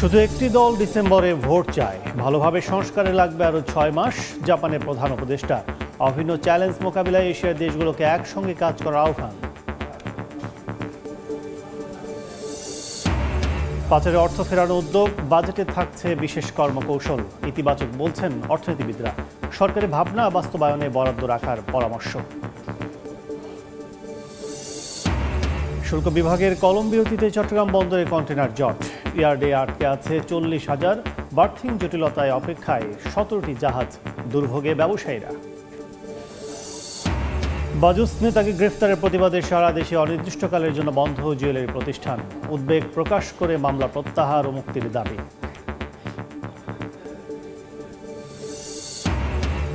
শুধু একটি দল ডিসেম্বরে ভোট চায়, ভালোভাবে সংস্কারে লাগবে আরও 6 মাস। জাপানের প্রধান উপদেষ্টা অভিন্ন চ্যালেঞ্জ মোকাবিলায় এশিয়ার দেশগুলোকে একসঙ্গে কাজ করার আহ্বান। পাচারে অর্থ ফেরানো উদ্যোগ, বাজেটে থাকছে বিশেষ কর্মকৌশল। ইতিবাচক বলছেন অর্থনীতিবিদরা। সরকারি ভাবনা বাস্তবায়নে বরাদ্দ রাখার পরামর্শ। শুল্ক বিভাগের কলম বিরতিতে চট্টগ্রাম বন্দরে কন্টেনার জট। ইয়ার্ডে আটকে আছে 40,000। বার্থিং জটিলতায় অপেক্ষায় 17টি জাহাজ। দুর্ভোগে ব্যবসায়ীরা। বাজুস নেতাকে গ্রেফতারের প্রতিবাদে সারা দেশে অনির্দিষ্টকালের জন্য বন্ধ জুয়েলারি প্রতিষ্ঠান। উদ্বেগ প্রকাশ করে মামলা প্রত্যাহার ও মুক্তির দাবি।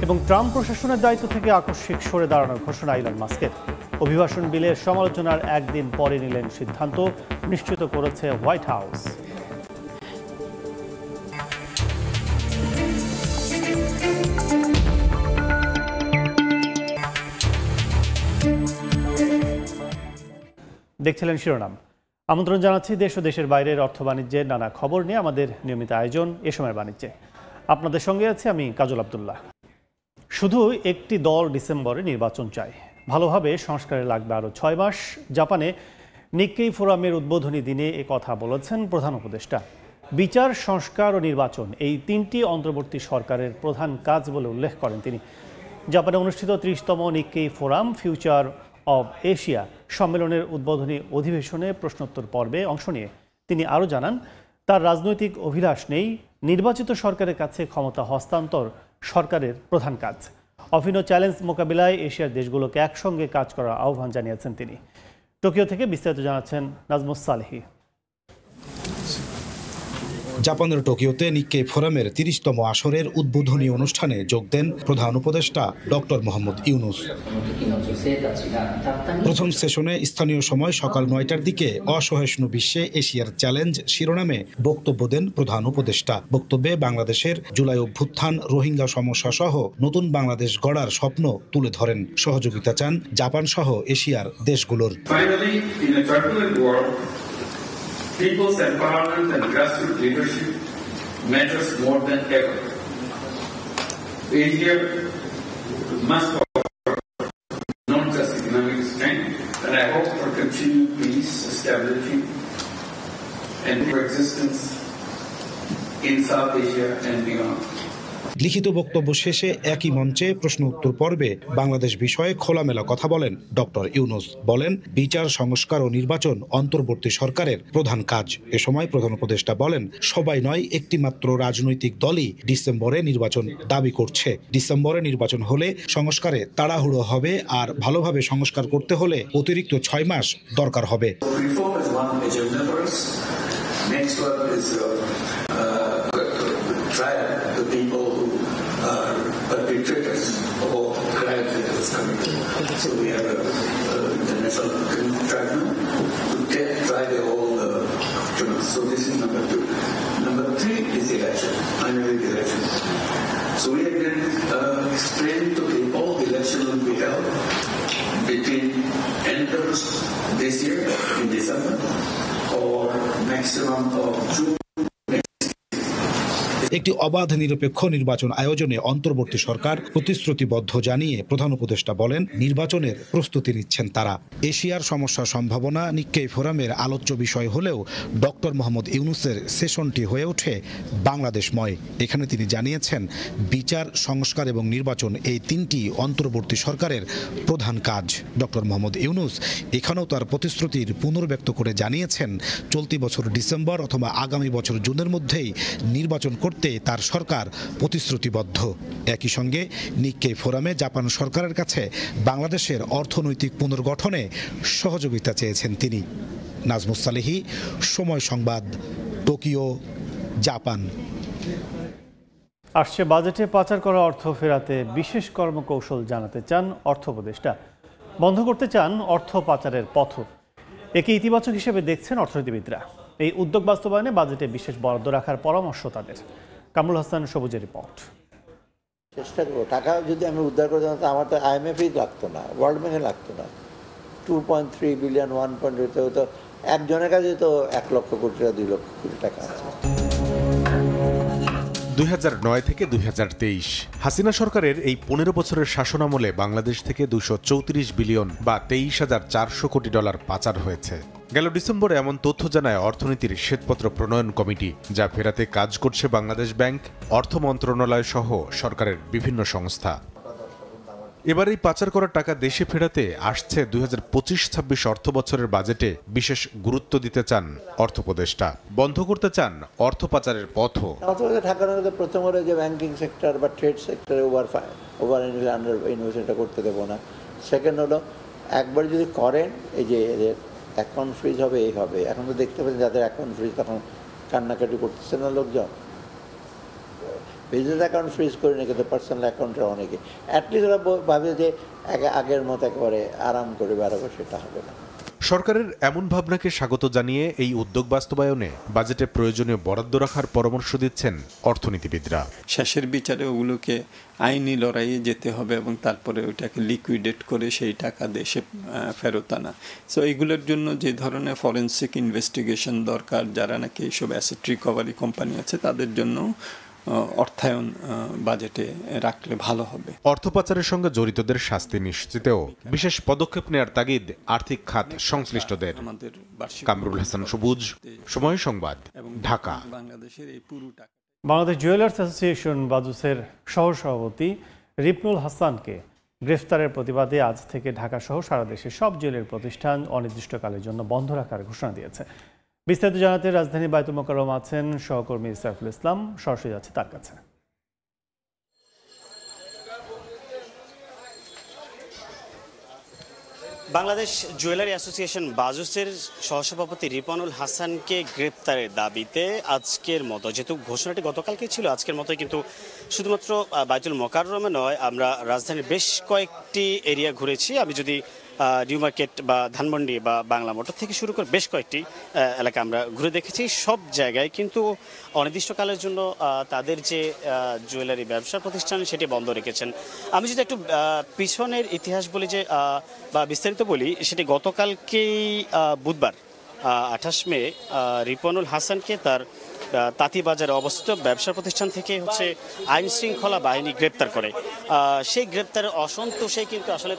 এবং ট্রাম্প প্রশাসনের দায়িত্ব থেকে আকস্মিক সরে দাঁড়ানোর ঘোষণা ইলন মাস্কের। অভিবাসন বিলের সমালোচনার একদিন পরে নিলেন সিদ্ধান্ত, নিশ্চিত করেছে হোয়াইট হাউস। দেখছিলেন শিরোনাম। আমন্ত্রণ জানাচ্ছি দেশ ও দেশের বাইরের অর্থ বাণিজ্যের নানা খবর নিয়ে আমাদের নিয়মিত আয়োজন এ সময়ের বাণিজ্যে। আপনাদের সঙ্গে আছি আমি কাজল আব্দুল্লাহ। শুধু একটি দল ডিসেম্বরে নির্বাচন চায়, ভালোভাবে সংস্কারে লাগবে আরও 6 মাস। জাপানে নিক্কেই ফোরামের উদ্বোধনী দিনে এ কথা বলেছেন প্রধান উপদেষ্টা। বিচার, সংস্কার ও নির্বাচন এই তিনটি অন্তর্বর্তী সরকারের প্রধান কাজ বলে উল্লেখ করেন তিনি। জাপানে অনুষ্ঠিত 30তম Nikkei Forum Future of Asia সম্মেলনের উদ্বোধনী অধিবেশনে প্রশ্নোত্তর পর্বে অংশ নিয়ে তিনি আরও জানান, তার রাজনৈতিক অভিলাষ নেই, নির্বাচিত সরকারের কাছে ক্ষমতা হস্তান্তর সরকারের প্রধান কাজ। অভিন্ন চ্যালেঞ্জ মোকাবিলায় এশিয়ার দেশগুলোকে একসঙ্গে কাজ করার আহ্বান জানিয়েছেন তিনি। টোকিও থেকে বিস্তারিত জানাচ্ছেন নাজমুস সালেহি। জাপানের টোকিওতে নিক্কেই ফোরামের 30তম আসরের উদ্বোধনী অনুষ্ঠানে যোগ দেন প্রধান উপদেষ্টা ডক্টর মোহাম্মদ ইউনুস। প্রথম সেশনে স্থানীয় সময় সকাল 9টার দিকে অসহিষ্ণু বিশ্বে এশিয়ার চ্যালেঞ্জ শিরোনামে বক্তব্য দেন প্রধান উপদেষ্টা। বক্তব্যে বাংলাদেশের জুলাই অভ্যুত্থান, রোহিঙ্গা সমস্যা সহ নতুন বাংলাদেশ গড়ার স্বপ্ন তুলে ধরেন। সহযোগিতা চান জাপান সহ এশিয়ার দেশগুলোর। People's empowerment and grassroots leadership matters more than ever. Asia must offer not just economic strength, and I hope for continued peace, stability, and coexistence in South Asia and beyond. লিখিত বক্তব্য শেষে একই মঞ্চে প্রশ্ন উত্তর পর্বে বাংলাদেশ বিষয়ে খোলামেলা কথা বলেন ডক্টর ইউনুস। বলেন, বিচার, সংস্কার ও নির্বাচন অন্তর্বর্তী সরকারের প্রধান কাজ। এ সময় প্রধান উপদেষ্টা বলেন, সবাই নয়, একটি মাত্র রাজনৈতিক দলই ডিসেম্বরে নির্বাচন দাবি করছে। ডিসেম্বরে নির্বাচন হলে সংস্কারে তাড়াহুড়ো হবে, আর ভালোভাবে সংস্কার করতে হলে অতিরিক্ত 6 মাস দরকার হবে। Perpetrators of all crimes that was committed. So we have a international tribunal to try the whole criminals. So this is number 2. Number 3 is election, finally the election. So we have been explaining to people the election will be held between end of this year in December or maximum of June. একটি অবাধ নিরপেক্ষ নির্বাচন আয়োজনে অন্তর্বর্তী সরকার প্রতিশ্রুতিবদ্ধ জানিয়ে প্রধান উপদেষ্টা বলেন, নির্বাচনের প্রস্তুতি নিচ্ছেন তারা। এশিয়ার সমস্যা সম্ভাবনা নিক্কেই ফোরামের আলোচ্য বিষয় হলেও ডক্টর মোহাম্মদ ইউনুসের সেশনটি হয়ে ওঠে বাংলাদেশময়। এখানে তিনি জানিয়েছেন, বিচার, সংস্কার এবং নির্বাচন এই তিনটি অন্তর্বর্তী সরকারের প্রধান কাজ। ডক্টর মোহাম্মদ ইউনুস এখানেও তার প্রতিশ্রুতির পুনর্ব্যক্ত করে জানিয়েছেন, চলতি বছর ডিসেম্বর অথবা আগামী বছর জুনের মধ্যেই নির্বাচন করতে তার সরকার প্রতিশ্রুতিবদ্ধ। একই সঙ্গে নিক্কেই ফোরামে জাপান সরকারের কাছে বাংলাদেশের অর্থনৈতিক পুনর্গঠনে সহযোগিতা চেয়েছেন তিনি। নাজমুস সালেহি, সময় সংবাদ, টোকিও, জাপান। আসছে বাজেটে পাচার করা অর্থ ফেরাতে বিশেষ কর্মকৌশল জানাতে চান অর্থ উপদেষ্টা। বন্ধ করতে চান অর্থ পাচারের পথ। একে ইতিবাচক হিসেবে দেখছেন অর্থনীতিবিদরা। এই উদ্যোগ বাস্তবায়নে বাজেটে বিশেষ বরাদ্দ রাখার পরামর্শ তাদের। কামরুল হাসান সবুজের রিপোর্ট। চেষ্টা করবো, টাকা যদি আমি উদ্ধার করে দিতাম, আমার তো IMF-ই লাগতো না, ওয়ার্ল্ড ব্যাংকে লাগতো না। 2.3 বিলিয়ন 1.8 হতো একজনের কাছে তো 1 লক্ষ কোটি টাকা 2 লক্ষ কোটি টাকা আছে। 2009 থেকে 2023 হাসিনা সরকারের এই 15 বছরের শাসনামলে বাংলাদেশ থেকে 234 বিলিয়ন বা 23,400 কোটি ডলার পাচার হয়েছে। গেল ডিসেম্বরে এমন তথ্য জানায় অর্থনীতির শ্বেতপত্র প্রণয়ন কমিটি, যা ফেরাতে কাজ করছে বাংলাদেশ ব্যাংক, অর্থ মন্ত্রণালয় সহ সরকারের বিভিন্ন সংস্থা। এবার এই পাচার করা টাকা দেশে ফেরাতে আসছে 2025-26 অর্থ বছরের বাজেটে বিশেষ গুরুত্ব দিতে চান অর্থ উপদেষ্টা। বন্ধ করতে চান অর্থ পাচারের পথও। ঠাকুরের প্রথম হলো যে ব্যাংকিং সেক্টর বা ট্রেড সেক্টরে ওভার আন্ডার ইনভেস্টমেন্টটা করতে দেবো না। সেকেন্ড হলো একবার যদি করেন এই যে এদের অ্যাকাউন্ট ফ্রিজ হবে, এই হবে। এখন তো দেখতে পাচ্ছেন যাদের অ্যাকাউন্ট ফ্রিজ তখন কান্নাকাটি করতেছে না লোকজন। বিজনেস অ্যাকাউন্ট ফ্রিজ করে নিয়ে কিন্তু পার্সোনাল অ্যাকাউন্টে অনেকে অ্যাটলিস্ট ওরা ভাবে যে আগের মতো একেবারে আরাম করে বেড়াবো, সেটা হবে না। সরকারের এমন ভাবনাকে স্বাগত জানিয়ে এই উদ্যোগ বাস্তবায়নে বাজেটে প্রয়োজনীয় বরাদ্দ রাখার পরামর্শ দিচ্ছেন অর্থনীতিবিদরা। শেষের বিচারে ওগুলোকে আইনি লড়াইয়ে যেতে হবে এবং তারপরে ওইটাকে লিকুইডেট করে সেই টাকা দেশে ফেরত আনা। সো এইগুলোর জন্য যে ধরনের ফরেন্সিক ইনভেস্টিগেশন দরকার, যারা নাকি এইসব অ্যাসেট রিকভারি কোম্পানি আছে তাদের জন্য অর্থায়ন বাজেটে রাখলে ভালো হবে। অর্থ পাচারের সঙ্গে জড়িতদের শাস্তি নিশ্চিতেও বিশেষ পদক্ষেপ নেওয়ার তাগিদ আর্থিক খাত সংশ্লিষ্টদের। কামরুল হাসান সবুজ, সময় সংবাদ, ঢাকা। বাংলাদেশের এই পুরো টাকা বাংলাদেশ জুয়েলার্স অ্যাসোসিয়েশন বাজুসের সহসভাপতি রিপনুল হাসানকে গ্রেফতারের প্রতিবাদে আজ থেকে ঢাকা সহ সারা দেশের সব জুয়েলারি প্রতিষ্ঠান অনির্দিষ্টকালের জন্য বন্ধ রাখার ঘোষণা দিয়েছে। বিস্তারিত জানাতে রাজধানী বায়তুল মোকাররম আছেন সহকর্মী সাইফুল ইসলাম, সরাসরি যাচ্ছে তার কাছে। বাংলাদেশ জুয়েলারি অ্যাসোসিয়েশন বাজুসের সহসভাপতি রিপনুল হাসানকে গ্রেপ্তারের দাবিতে আজকের মতো, যেহেতু ঘোষণাটি গতকালকে ছিল, আজকের মতোই কিন্তু শুধুমাত্র বায়তুল মোকাররমে নয়, আমরা রাজধানীর বেশ কয়েকটি এরিয়া ঘুরেছি। আমি যদি নিউ মার্কেট বা ধানমন্ডি বা বাংলা মোটর থেকে শুরু করে বেশ কয়েকটি এলাকা আমরা ঘুরে দেখেছি। সব জায়গায় কিন্তু অনির্দিষ্টকালের জন্য তাদের যে জুয়েলারি ব্যবসা প্রতিষ্ঠান সেটি বন্ধ রেখেছেন। আমি যদি একটু পিছনের ইতিহাস বলি যে বা বিস্তারিত বলি, সেটি গতকালকেই বুধবার 28 মে রিপনুল হাসানকে তার তাঁতিবাজারে অবস্থিত ব্যবসা প্রতিষ্ঠান থেকে আইন শৃঙ্খলা বাহিনী গ্রেপ্তার করে। সেই গ্রেপ্তারের অসন্তোষে কিন্তু আসলে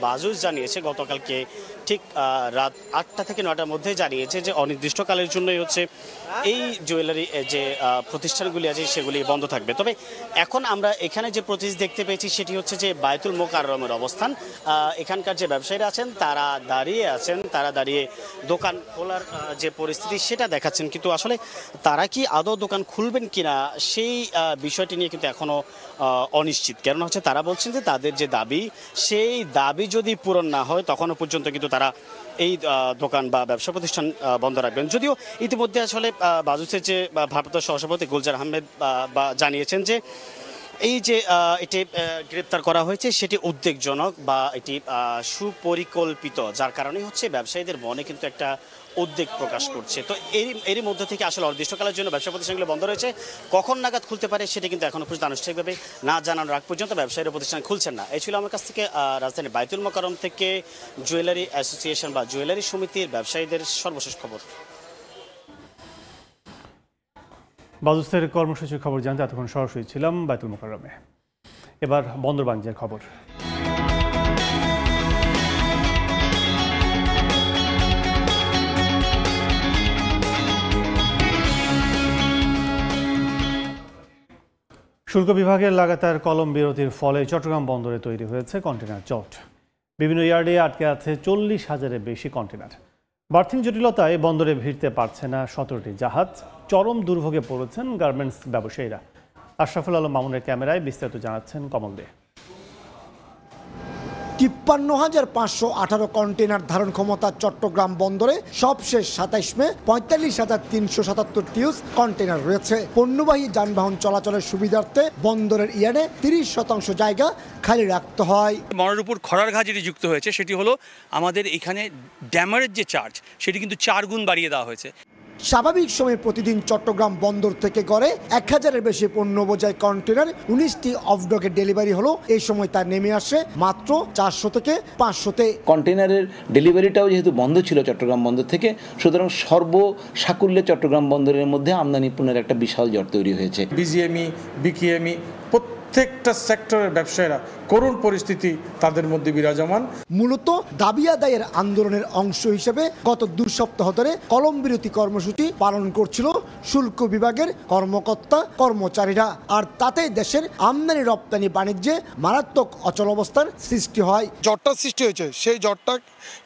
বাজুস জানিয়েছে গতকালকে ঠিক রাত 8টা থেকে 9টার মধ্যে জানিয়েছে যে অনির্দিষ্টকালের জন্যই এই জুয়েলারি যে প্রতিষ্ঠানগুলি আছে সেগুলি বন্ধ থাকবে। তবে এখন আমরা এখানে যে প্রতিনিধি দেখতে পেয়েছি সেটি হচ্ছে যে বায়তুল মোকাররমের অবস্থান। এখানকার যে ব্যবসায়ীরা আছেন তারা দাঁড়িয়ে দোকান খোলার যে পরিস্থিতি সেটা দেখাচ্ছেন, কিন্তু আসলে তারা কি আদৌ দোকান খুলবেন কিনা সেই বিষয়টি নিয়ে কিন্তু এখনো অনিশ্চিত। কারণ তারা বলছেন যে তাদের যে দাবি, সেই দাবি যদি পূরণ না হয় তখনও পর্যন্ত কিন্তু তারা এই দোকান বা ব্যবসা প্রতিষ্ঠান বন্ধ রাখবেন। যদিও ইতিমধ্যে আসলে বাজুসের যে ভারপ্রাপ্ত সহসভাপতি গুলজার আহমেদ জানিয়েছেন যে এই যে এটি গ্রেপ্তার করা হয়েছে সেটি উদ্বেগজনক বা এটি সুপরিকল্পিত, যার কারণে ব্যবসায়ীদের মনে কিন্তু একটা উদ্বেগ প্রকাশ করছে। তো এরই মধ্যে থেকে আসলে অনির্দিষ্টকালের জন্য ব্যবসা প্রতিষ্ঠানগুলো বন্ধ রয়েছে। কখন নাগাদ খুলতে পারে সেটা কিন্তু এখনো পর্যন্ত আনুষ্ঠানিকভাবে না জানানোর আগ পর্যন্ত ব্যবসায়ীরা প্রতিষ্ঠান খুলছেন না। এই ছিল আমার কাছ থেকে রাজধানী বায়তুল মোকাররম থেকে জুয়েলারি অ্যাসোসিয়েশন বা জুয়েলারি সমিতির ব্যবসায়ীদের সর্বশেষ খবর। বাজুসের কর্মসূচির খবর জানতে এতক্ষণ সরাসরি ছিলাম বায়তুল মোকাররমে। এবার বন্দর বাণিজ্যের খবর। শুল্ক বিভাগের লাগাতার কলম বিরতির ফলে চট্টগ্রাম বন্দরে তৈরি হয়েছে কন্টেনার জট। বিভিন্ন ইয়ার্ডে আটকে আছে 40,000-এর বেশি কন্টেনার। বার্থিং জটিলতায় বন্দরে ভিড়তে পারছে না 17টি জাহাজ। চরম দুর্ভোগে পড়েছেন গার্মেন্টস ব্যবসায়ীরা। আশরাফুল আলম মামুনের ক্যামেরায় বিস্তারিত জানাচ্ছেন কমল দে। 53,518 কন্টেনার ধারণ ক্ষমতা চট্টগ্রাম বন্দরে সবশেষ 27 মে 45,377 টিউস কন্টেনার রয়েছে। পণ্যবাহী যানবাহন চলাচলের সুবিধার্থে বন্দরের ইয়ার্ডে 30% জায়গা খালি রাখতে হয়। মনের উপর খরার ঘা যেটি যুক্ত হয়েছে সেটি হলো আমাদের এখানে ড্যামারের যে চার্জ সেটি কিন্তু 4 গুণ বাড়িয়ে দেওয়া হয়েছে। স্বাভাবিক সময়ে প্রতিদিন চট্টগ্রাম বন্দর থেকে গড়ে 1000-এর বেশি পণ্য বোঝাই কন্টেনার 19টি অফডকে ডেলিভারি হলো। এই সময় তা নেমে আসে মাত্র 400 থেকে 500-তে। কন্টেনারের ডেলিভারিটাও যেহেতু বন্ধ ছিল চট্টগ্রাম বন্দর থেকে, সুতরাং সর্বসাকুল্যে চট্টগ্রাম বন্দরের মধ্যে আমদানি পণ্যের একটা বিশাল জট তৈরি হয়েছে। বিজিএমই, বিকেএমই প্রত্যেকটা সেক্টরের ব্যবসায়ীরা করুণ পরিস্থিতি তাদের মধ্যে বিরাজমান। মূলত দাবি আদায়ের আন্দোলনের অংশ হিসেবে গত 2 সপ্তাহ ধরে কলম বিরতি কর্মসূচি পালন করছিল শুল্ক বিভাগের কর্মকর্তা কর্মচারীরা। আর তাতে দেশের আমদানি রপ্তানি বাণিজ্যে মারাত্মক অচলাবস্থার সৃষ্টি হয়। জটটা সৃষ্টি হয়েছে, সেই জটটা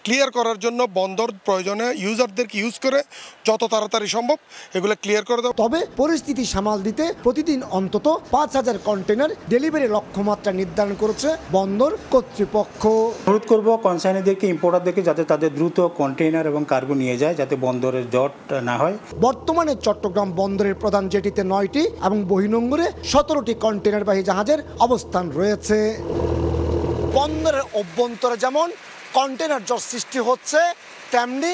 ক্লিয়ার করার জন্য বন্দর প্রয়োজনে ইউজারদেরকে ইউজ করে যত তাড়াতাড়ি সম্ভব এগুলো ক্লিয়ার করে দেওয়া। তবে পরিস্থিতি সামাল দিতে প্রতিদিন অন্তত 5000 কন্টেনার ডেলিভারি লক্ষ্যমাত্রা নির্ধারণ করেছে বন্দর কর্তৃপক্ষ। অনুরোধ করব কনসাইনারদেরকে, ইম্পোর্টারদেরকে যাতে তাদের দ্রুত কন্টেইনার এবং কার্গো নিয়ে যায়, যাতে বন্দরের জট না হয়। বর্তমানে চট্টগ্রাম বন্দরের প্রধান জেটিতে 9টি এবং বহির্নোঙরে 17টি কন্টেনারবাহী জাহাজের অবস্থান রয়েছে। বন্দরের অভ্যন্তরে যেমন কন্টেনার জট সৃষ্টি হচ্ছে, তেমনি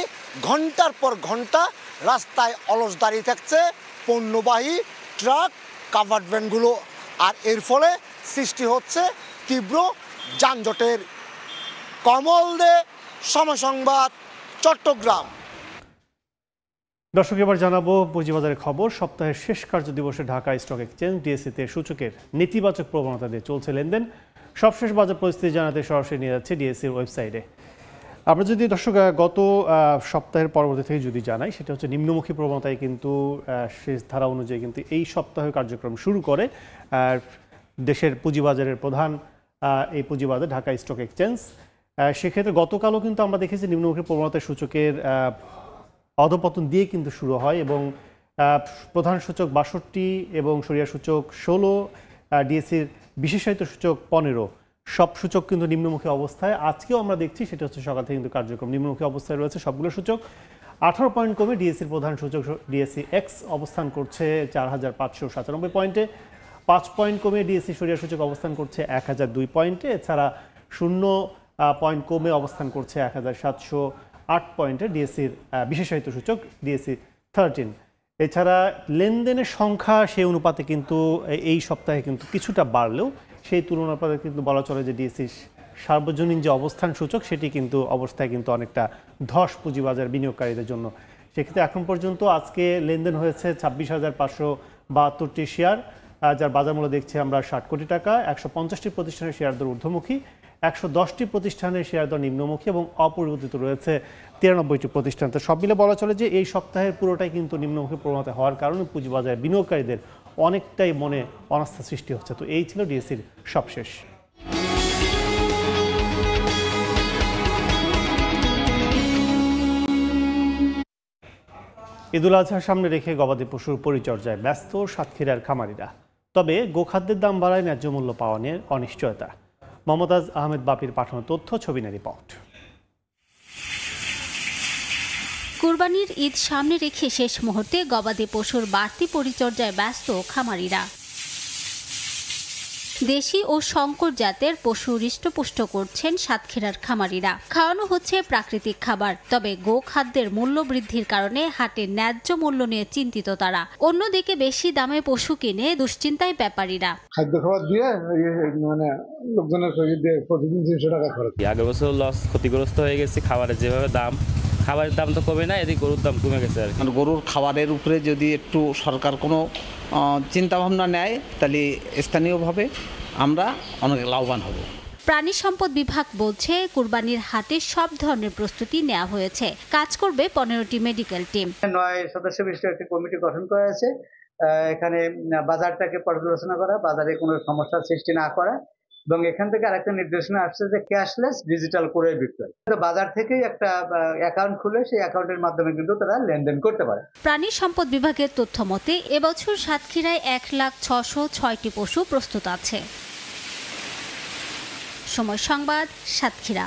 ঘন্টার পর ঘন্টা রাস্তায় অলস দাঁড়িয়ে থাকছে পণ্যবাহী ট্রাক, কাভার্ড ভ্যানগুলো। আর এর ফলে সৃষ্টি হচ্ছে তীব্র যানজটের। কমল দে, সময় সংবাদ, চট্টগ্রাম। দর্শক, এবার জানাবো পুঁজিবাজারের খবর। সপ্তাহের শেষ কার্য দিবসে ঢাকা স্টক এক্সচেঞ্জ ডিএসইতে সূচকের নেতিবাচক প্রবণতা দিয়ে চলছে লেনদেন। সবশেষ বাজার পরিস্থিতি জানাতে সরাসরি নিয়ে যাচ্ছে ডিএসইর ওয়েবসাইটে। আমরা যদি দর্শক গত সপ্তাহের পরবর্তী থেকে যদি জানাই, সেটা হচ্ছে নিম্নমুখী প্রবণতায় কিন্তু শেষ ধারা অনুযায়ী কিন্তু এই সপ্তাহে কার্যক্রম শুরু করে দেশের পুঁজিবাজারের প্রধান এই পুঁজিবাজার ঢাকা স্টক এক্সচেঞ্জ। সেক্ষেত্রে গতকালও কিন্তু আমরা দেখেছি নিম্নমুখী প্রবণতায় সূচকের অধপতন দিয়ে কিন্তু শুরু হয় এবং প্রধান সূচক 62 এবং সরিয়া সূচক 16, ডিএসইর বিশেষায়িত সূচক 15, সব সূচক কিন্তু নিম্নমুখী অবস্থায়। আজকেও আমরা দেখছি সেটা হচ্ছে সকাল থেকে কিন্তু কার্যক্রম নিম্নমুখী অবস্থায় রয়েছে সবগুলো সূচক। 18 পয়েন্ট কমে ডিএসইর প্রধান সূচক ডিএসই এক্স অবস্থান করছে 4597 পয়েন্টে। 5 পয়েন্ট কমে ডিএসই সরিয়া সূচক অবস্থান করছে 1002 পয়েন্টে। এছাড়া 0 পয়েন্ট কমে অবস্থান করছে 1708 পয়েন্টে ডিএসইর বিশেষায়িত সূচক ডিএসই 13। এছাড়া লেনদেনের সংখ্যা সেই অনুপাতে কিন্তু এই সপ্তাহে কিন্তু কিছুটা বাড়লেও সেই তুলনাপাতে কিন্তু বলা চলে যে ডিএসইর সার্বজনীন যে অবস্থান সূচক সেটি কিন্তু অবস্থায় কিন্তু অনেকটা ধস পুঁজিবাজার বিনিয়োগকারীদের জন্য। সেক্ষেত্রে এখন পর্যন্ত আজকে লেনদেন হয়েছে 26,572টি শেয়ার, যার বাজার মূল্য দেখছি আমরা 60 কোটি টাকা। 150টি প্রতিষ্ঠানের শেয়ার দর ঊর্ধ্বমুখী, 110টি প্রতিষ্ঠানের শেয়ার দর নিম্নমুখী এবং অপরিবর্তিত রয়েছে 93টি প্রতিষ্ঠান। তো সব মিলে বলা চলে যে এই সপ্তাহের পুরোটাই কিন্তু নিম্নমুখী প্রবণতা হওয়ার কারণে পুঁজিবাজারে বিনিয়োগকারীদের অনেকটাই মনে অনাস্থা সৃষ্টি হচ্ছে। তো এই ছিল ডিএসইর সবশেষ। ঈদুল আজহার সামনে রেখে গবাদি পশুর পরিচর্যায় ব্যস্ত সাতক্ষীরার খামারিরা। তবে গোখাদ্যের দাম বাড়ায় ন্যায্য মূল্য পাওয়া নিয়ে অনিশ্চয়তা। মমতাজ আহমেদ বাপির পাঠানো তথ্য, ছবি নিয়ে রিপোর্ট। কুরবানির ঈদ সামনে রেখে শেষ মুহূর্তে গবাদি পশুর বাড়তি পরিচর্যায় ব্যস্ত খামারিরা। দেশি ও সংকর জাতের পশু হৃষ্টপুষ্ট করছেন সাতক্ষীরার খামারিরা। খাওয়ানো হচ্ছে প্রাকৃতিক খাবার, তবে গোখাদ্যের মূল্য বৃদ্ধির কারণে হাটে ন্যায্য মূল্য নিয়ে চিন্তিত তারা। অন্যদিকে বেশি দামে পশু কিনে দুশ্চিন্তায় ব্যাপারীরা। খাদ্য খাবার দিয়ে মানে লোকজনের প্রতিদিন 300 টাকা খরচ। আগের বছর লস, ক্ষতিগ্রস্ত হয়ে গেছে। খাবারের যেভাবে দাম, খাবারের দাম তো কমে না, এদিকে গরুর দাম কমে গেছে আর কি। গরুর খাবারের উপরে যদি একটু সরকার কোনো চিন্তাভাবনা নেয়, তাহলে স্থানীয়ভাবে আমরা অনেক লাভবান হব। প্রাণী সম্পদ বিভাগ বলছে কুরবানির হাটে সব ধরনের প্রস্তুতি নেওয়া হয়েছে। কাজ করবে 15টি মেডিকেল টিম। 9 সদস্য বিশিষ্ট একটি কমিটি গঠন করা হয়েছে। এখানে বাজারটাকে পর্যালোচনা করা, বাজারে কোনো সমস্যার সৃষ্টি না করা, এবং এখান থেকে আরেকটা নির্দেশনা আসছে যে ক্যাশলেস ডিজিটাল করে বিক্রয়। বাজার থেকেই একটা অ্যাকাউন্ট খুলে সেই অ্যাকাউন্টের মাধ্যমে কিন্তু তারা লেনদেন করতে পারে। প্রাণী সম্পদ বিভাগের তথ্য মতে এবছর সাতক্ষীরায় 1,06,000টি পশু প্রস্তুত আছে। সময় সংবাদ, সাতক্ষীরা।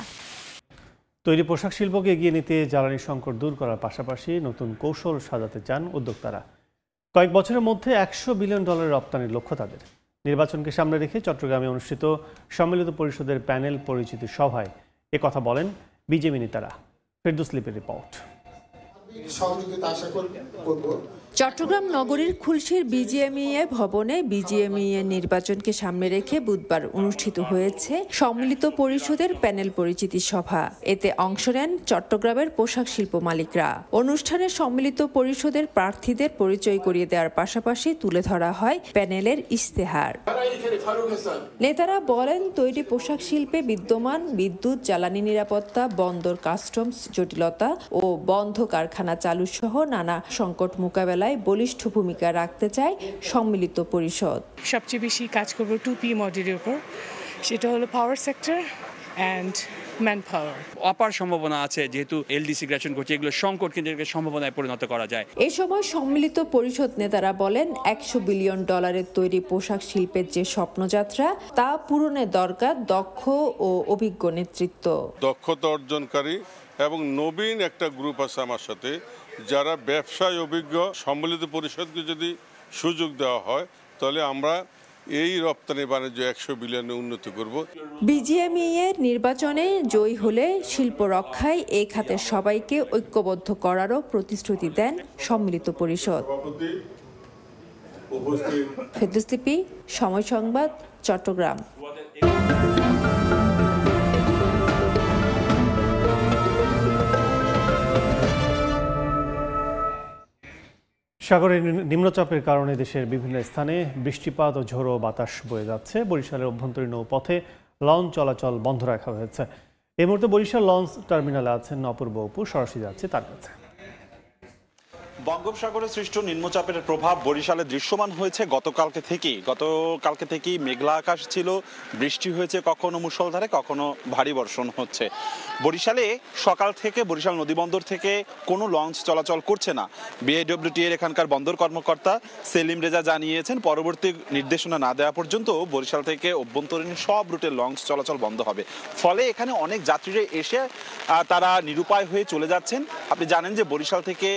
তৈরি পোশাক শিল্পকে এগিয়ে নিতে জ্বালানি সংকট দূর করার পাশাপাশি নতুন কৌশল সাজাতে চান উদ্যোক্তারা। কয়েক বছরের মধ্যে $100 বিলিয়ন রপ্তানির লক্ষ্য তাদের। নির্বাচনকে সামনে রেখে চট্টগ্রামে অনুষ্ঠিত সম্মিলিত পরিষদের প্যানেল পরিচিতি সভায় কথা বলেন বিজেপি নেতারা। ফেরদৌস লিপের রিপোর্ট। সহযোগিতা আশা করব। চট্টগ্রাম নগরীর খুলশীর বিজিএমইএ ভবনে বিজিএমইএ নির্বাচনকে সামনে রেখে বুধবার অনুষ্ঠিত হয়েছে সম্মিলিত পরিষদের প্যানেল পরিচিতি সভা। এতে অংশ নেন চট্টগ্রামের পোশাক শিল্প মালিকরা। অনুষ্ঠানে সম্মিলিত পরিষদের প্রার্থীদের পরিচয় করিয়ে দেওয়ার পাশাপাশি তুলে ধরা হয় প্যানেলের ইশতেহার। নেতারা বলেন, তৈরি পোশাক শিল্পে বিদ্যমান বিদ্যুৎ, জ্বালানি নিরাপত্তা, বন্দর, কাস্টমস জটিলতা ও বন্ধ কারখানা চালু সহ নানা সংকট মোকাবেলায় বলিষ্ঠ ভূমিকা রাখতে চায় সম্মিলিত পরিষদ। সবচেয়ে বেশি কাজ করব 2P মডেলের উপর, সেটা হলো power sector and man power. অপার সম্ভাবনা আছে, যেহেতু এলডিসি গ্রেশন করছে, এগুলো সংকট কিন্তু সম্ভাবনায় পরিণত করা যায়। এ সময় সম্মিলিত পরিষদ নেতারা বলেন, $100 বিলিয়ন তৈরি পোশাক শিল্পের যে স্বপ্নযাত্রা তা পূরণে দরকার দক্ষ ও অভিজ্ঞ নেতৃত্ব। দক্ষতা অর্জনকারী এবং নবীন একটা গ্রুপ আছে আমার সাথে, যারা ব্যবসায় অভিজ্ঞ। সম্মিলিত পরিষদকে যদি সুযোগ দেওয়া হয় তাহলে আমরা এই রপ্তানি বাণিজ্য 100 বিলিয়নে উন্নতি করব। বিজিএমইএ এর নির্বাচনে জয়ী হলে শিল্প রক্ষায় এই খাতের সবাইকে ঐক্যবদ্ধ করারও প্রতিশ্রুতি দেন সম্মিলিত পরিষদ। ফেরদৌস লিপি, সময় সংবাদ, চট্টগ্রাম। সাগরে নিম্নচাপের কারণে দেশের বিভিন্ন স্থানে বৃষ্টিপাত ও ঝোড়ো বাতাস বয়ে যাচ্ছে। বরিশালের অভ্যন্তরীণ নৌপথে লঞ্চ চলাচল বন্ধ রাখা হয়েছে। এই মুহূর্তে বরিশাল লঞ্চ টার্মিনালে আছেন অপূর্ব অপু, সরাসরি যাচ্ছে তার কাছে। বঙ্গোপসাগরে সৃষ্ট নিম্নচাপের প্রভাব বরিশালে দৃশ্যমান হয়েছে গতকালকে থেকেই মেঘলা আকাশ ছিল, বৃষ্টি হয়েছে, কখনো মুষলধারে কখনো ভারী বর্ষণ হচ্ছে। বরিশালে সকাল থেকে বরিশাল নদীবন্দর থেকে কোনো লঞ্চ চলাচল করছে না। বিআইডব্লিউটি এর এখানকার বন্দর কর্মকর্তা সেলিম রেজা জানিয়েছেন, পরবর্তী নির্দেশনা না দেওয়া পর্যন্ত বরিশাল থেকে অভ্যন্তরীণ সব রুটে লঞ্চ চলাচল বন্ধ হবে। ফলে এখানে অনেক যাত্রীরা এসে তারা নিরুপায় হয়ে চলে যাচ্ছেন। আপনি জানেন যে বরিশাল থেকে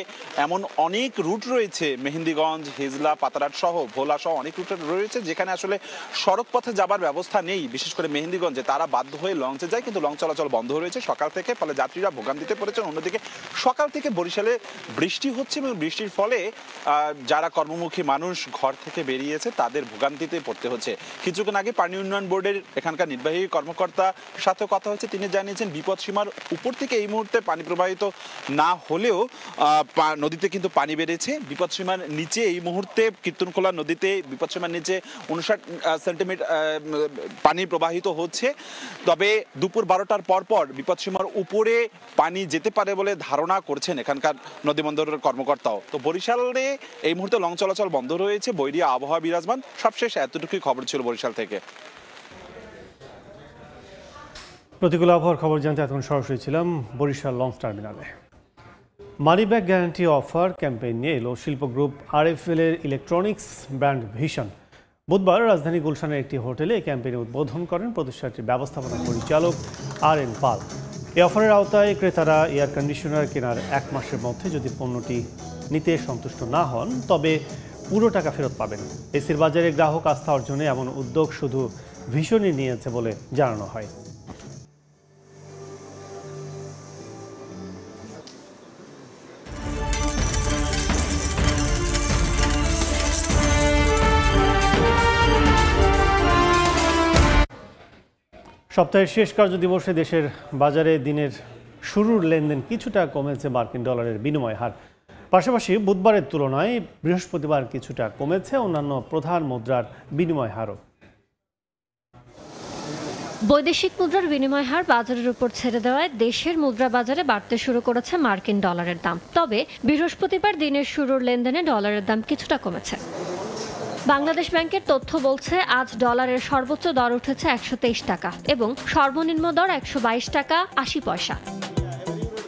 এমন অনেক রুট রয়েছে, মেহেন্দিগঞ্জ, হিজলা, পাতারহাট সহ ভোলা সহ অনেক রুট রয়েছে যেখানে আসলে সড়ক পথে যাবার ব্যবস্থা নেই। বিশেষ করে মেহেন্দিগঞ্জে তারা বাধ্য হয়ে লঞ্চে যায়, কিন্তু লঞ্চ চলাচল বন্ধ রয়েছে সকাল থেকে। ফলে যাত্রীরা ভোগান্তিতে পড়েছেন। অন্যদিকে সকাল থেকে বরিশালে বৃষ্টি হচ্ছে এবং বৃষ্টির ফলে যারা কর্মমুখী মানুষ ঘর থেকে বেরিয়েছে তাদের ভোগান্তিতে পড়তে হচ্ছে। কিছুক্ষণ আগে পানি উন্নয়ন বোর্ডের এখানকার নির্বাহী কর্মকর্তার সাথে কথা হচ্ছে, তিনি জানিয়েছেন বিপদ সীমার উপর থেকে এই মুহূর্তে পানি প্রবাহিত না হলেও নদীতে কিন্তু পানি বেড়েছে। বিপদসীমার নিচে এই মুহূর্তে কীর্তনখোলা নদীতে বিপদসীমার নিচে 59 সেন্টিমিটার পানি প্রবাহিত হচ্ছে। তবে দুপুর 12টার পর বিপদসীমার উপরে পানি যেতে পারে বলে ধারণা করছেন এখানকার নদীবন্দরের কর্মকর্তাও। তো বরিশালে এই মুহূর্তে লঞ্চ চলাচল বন্ধ রয়েছে, বৈরী আবহাওয়া বিরাজমান। সবশেষ এতটুকুই খবর ছিল বরিশাল থেকে। প্রতিকূল আবহাওয়ার খবর জানতে এখন সরাসরি ছিলাম বরিশাল লঞ্চ টার্মিনালে। Money back guarantee offer campaign নিয়ে এলো শিল্প গ্রুপ আরএফএল এর ইলেকট্রনিক্স ব্র্যান্ড ভিশন। বুধবার রাজধানী গুলশানের একটি হোটেলে এই ক্যাম্পেইন উদ্বোধন করেন প্রতিষ্ঠানটির ব্যবস্থাপনা পরিচালক RN পাল। এই অফারের আওতায় ক্রেতারা এয়ার কন্ডিশনার কেনার 1 মাসের মধ্যে যদি পণ্যটি নিতে সন্তুষ্ট না হন তবে পুরো টাকা ফেরত পাবেন। এসির বাজারে গ্রাহক আস্থা অর্জনে এমন উদ্যোগ শুধু ভিশনই নিয়েছে বলে জানানো হয়। সপ্তাহের শেষ কার্যদিবসে দেশের বাজারে দিনের শুরুর লেনদেন কিছুটা কমেছে মার্কিন ডলারের বিনিময় হার। পাশাপাশি বুধবারের তুলনায় বৃহস্পতিবার কিছুটা কমেছে অন্যান্য প্রধান মুদ্রার বিনিময় হারও। বৈদেশিক মুদ্রার বিনিময় হার বাজারের উপর ছেড়ে দেওয়ায় দেশের মুদ্রা বাজারে বাড়তে শুরু করেছে মার্কিন ডলারের দাম। তবে বৃহস্পতিবার দিনের শুরুর লেনদেনে ডলারের দাম কিছুটা কমেছে। বাংলাদেশ ব্যাংকের তথ্য বলছে, আজ ডলারের সর্বোচ্চ দর উঠেছে 123 টাকা এবং সর্বনিম্ন দর 122 টাকা 80 পয়সা।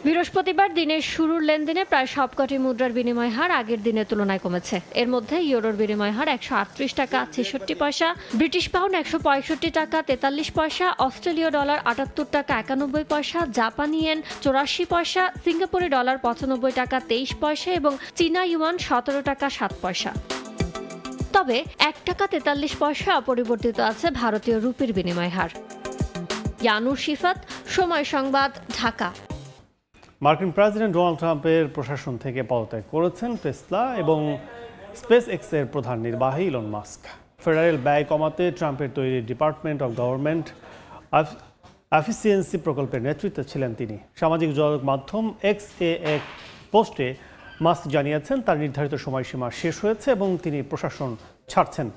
বৃহস্পতিবার দিনের শুরুর লেনদেনে প্রায় সবকটি মুদ্রার বিনিময় হার আগের দিনের তুলনায় কমেছে। এর মধ্যে ইউরোর বিনিময় হার 138 টাকা 66 পয়সা, ব্রিটিশ পাউন্ড 165 টাকা 43 পয়সা, অস্ট্রেলীয় ডলার 78 টাকা 91 পয়সা, জাপানি ইয়েন 84 পয়সা, সিঙ্গাপুরি ডলার 95 টাকা 23 পয়সা এবং চীনা ইউয়ান 17 টাকা 7 পয়সা। তবে 1 টাকা 43 পয়সা অপরিবর্তিত আছে ভারতীয় রুপির বিনিময় হার। ইয়ানুর শিফাত, সময় সংবাদ, ঢাকা। মার্কিন প্রেসিডেন্ট ডোনাল্ড ট্রাম্পের প্রশাসন থেকে পদত্যাগ করেছেন টেসলা এবং স্পেস এক্সের প্রধান নির্বাহী ইলন মাস্ক। ফেডারেল ব্যয় কমাতে ট্রাম্পের তৈরি ডিপার্টমেন্ট অব গভর্নমেন্ট এফিসিয়েন্সি প্রকল্পের নেতৃত্বে ছিলেন তিনি। সামাজিক যোগাযোগ মাধ্যম এক্স এক পোস্টে মাস্ক জানিয়েছেন তার নির্ধারিত সময়সীমা শেষ হয়েছে এবং তিনি প্রশাসন ছাড়ছেন।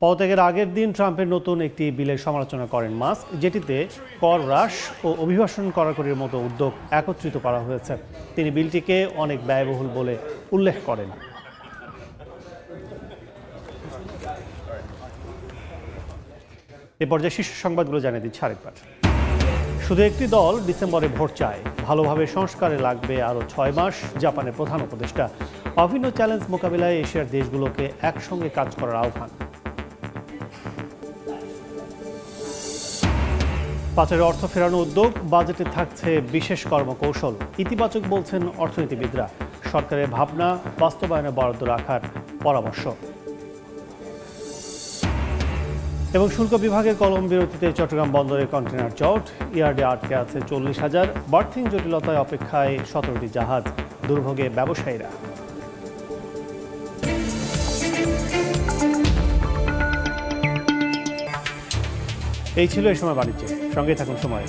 পদত্যাগের আগের দিন ট্রাম্পের নতুন একটি বিলের সমালোচনা করেন মাস্ক, যেটিতে কর হ্রাস ও অভিবাসন কড়াকড়ির মতো উদ্যোগ একত্রিত করা হয়েছে। তিনি বিলটিকে অনেক ব্যয়বহুল বলে উল্লেখ করেন। এ পর্যায়ে শীর্ষ সংবাদগুলো জানিয়ে দিচ্ছে আরেকবার। শুধু একটি দল ডিসেম্বরে ভোট চায়, ভালোভাবে সংস্কারে লাগবে আরও 6 মাস। জাপানের প্রধান উপদেষ্টা। অভিন্ন চ্যালেঞ্জ মোকাবিলায় এশিয়ার দেশগুলোকে একসঙ্গে কাজ করার আহ্বান। পাচারের অর্থ ফেরানো উদ্যোগ, বাজেটে থাকছে বিশেষ কর্মকৌশল। ইতিবাচক বলছেন অর্থনীতিবিদরা। সরকারের ভাবনা, বাস্তবায়নে বরাদ্দ রাখার পরামর্শ। এবং শুল্ক বিভাগের কলম বিরতিতে চট্টগ্রাম বন্দরে কন্টেনার জট, ইয়ার্ডে আটকে আছে 40,000। বার্থিং জটিলতায় অপেক্ষায় 17টি জাহাজ, দুর্ভোগে ব্যবসায়ীরা। এই ছিল এই সময় বাণিজ্য। সঙ্গে থাকুন সময়।